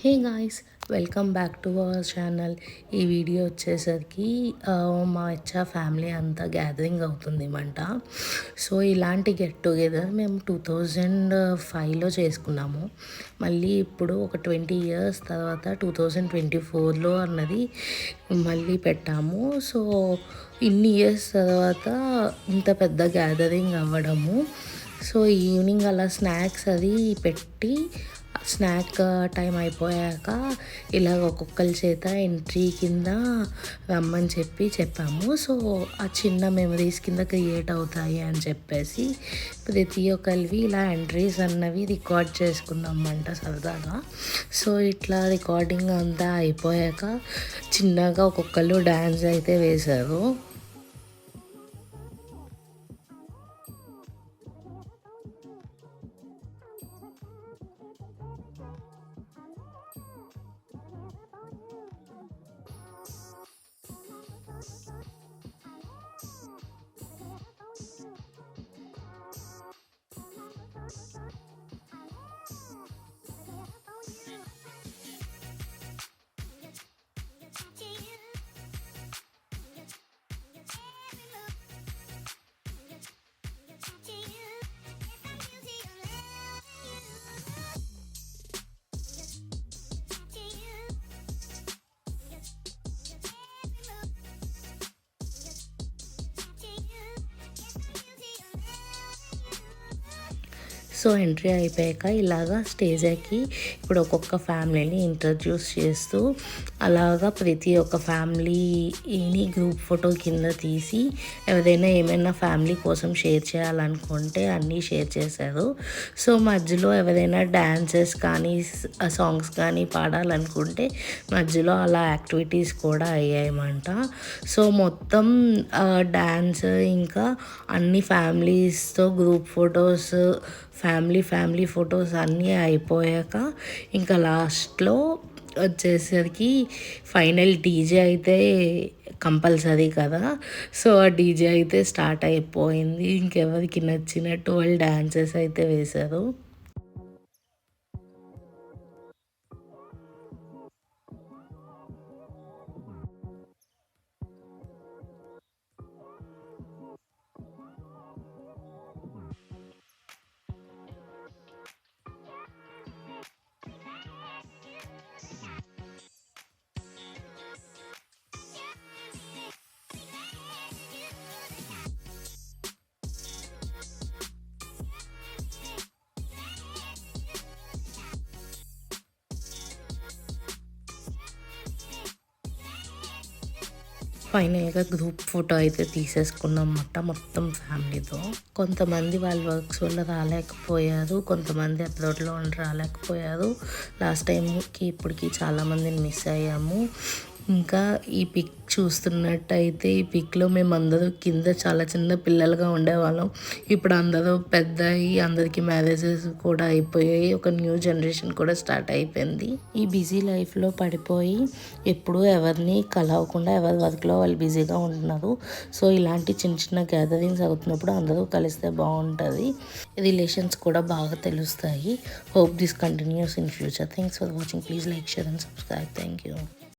Hey guys, welcome back to our channel. ఈ video వచ్చేసరికి మా ఫ్యామిలీ అంతా గ్యాదరింగ్ అవుతుంది మాట. సో ఇలాంటి గెట్ టుగెదర్ మేము 2005లో చేసుకున్నాము. మళ్ళీ ఇప్పుడు ఒక 20 ఇయర్స్ తర్వాత 2024లో అన్నది మళ్ళీ పెట్టాము. సో ఇన్ని ఇయర్స్ తర్వాత ఇంత పెద్ద గ్యాదరింగ్ అవ్వడము. సో ఈవినింగ్ అలా స్నాక్స్ అది పెట్టి స్నాక్ టైం అయిపోయాక ఇలా ఒక్కొక్కరి చేత ఎంట్రీ కింద రమ్మని చెప్పాము. సో ఆ చిన్న మెమరీస్ కింద క్రియేట్ అవుతాయి అని చెప్పేసి ప్రతి ఒక్కరివి ఇలా ఎంట్రీస్ అన్నవి రికార్డ్ చేసుకున్నామంట సరదాగా. సో ఇట్లా రికార్డింగ్ అంతా అయిపోయాక చిన్నగా ఒక్కొక్కరు డ్యాన్స్ అయితే వేశారు. సో ఎంట్రీ అయిపోయాక ఇలాగా స్టేజ్ ఎక్కి ఇప్పుడు ఒక్కొక్క ఫ్యామిలీని ఇంట్రడ్యూస్ చేస్తూ అలాగా ప్రతి ఒక్క ఫ్యామిలీని గ్రూప్ ఫోటో కింద తీసి ఎవరైనా ఏమైనా ఫ్యామిలీ కోసం షేర్ చేయాలనుకుంటే అన్నీ షేర్ చేశారు. సో మధ్యలో ఎవరైనా డ్యాన్సెస్ కానీ సాంగ్స్ కానీ పాడాలనుకుంటే మధ్యలో అలా యాక్టివిటీస్ కూడా అయ్యాయన్నమాట. సో మొత్తం డ్యాన్స్ ఇంకా అన్ని ఫ్యామిలీస్తో గ్రూప్ ఫొటోస్ ఫ్యామిలీ ఫొటోస్ అన్నీ అయిపోయాక ఇంకా లాస్ట్లో వచ్చేసరికి ఫైనల్ డీజే అయితే కంపల్సరీ కదా. సో ఆ డీజే అయితే స్టార్ట్ అయిపోయింది. ఇంకెవరికి నచ్చినట్టు వాళ్ళు డ్యాన్సెస్ అయితే వేశారు. ఫైనల్గా గ్రూప్ ఫోటో అయితే తీసేసుకున్నమాట మొత్తం ఫ్యామిలీతో. కొంతమంది వాళ్ళ వర్క్స్ వల్ల రాలేకపోయారు, కొంతమంది అప్లోడ్లో రాలేకపోయారు. లాస్ట్ టైంకి ఇప్పటికి చాలామందిని మిస్ అయ్యాము. ఇంకా ఈ పిక్ చూస్తున్నట్టయితే ఈ పిక్లో మేము అందరూ కింద చాలా చిన్న పిల్లలుగా ఉండేవాళ్ళం. ఇప్పుడు అందరూ పెద్ద అయ్యి అందరికీ మ్యారేజెస్ కూడా అయిపోయాయి. ఒక న్యూ జనరేషన్ కూడా స్టార్ట్ అయిపోయింది. ఈ బిజీ లైఫ్లో పడిపోయి ఎప్పుడూ ఎవరిని కలవకుండా ఎవరి వర్క్లో వాళ్ళు బిజీగా ఉంటున్నారు. సో ఇలాంటి చిన్న చిన్న గ్యాదరింగ్స్ అవుతున్నప్పుడు అందరూ కలిస్తే బాగుంటుంది. రిలేషన్స్ కూడా బాగా తెలుస్తాయి. Hope this continuous in future. Thanks for watching. Please like, share and subscribe. Thank you.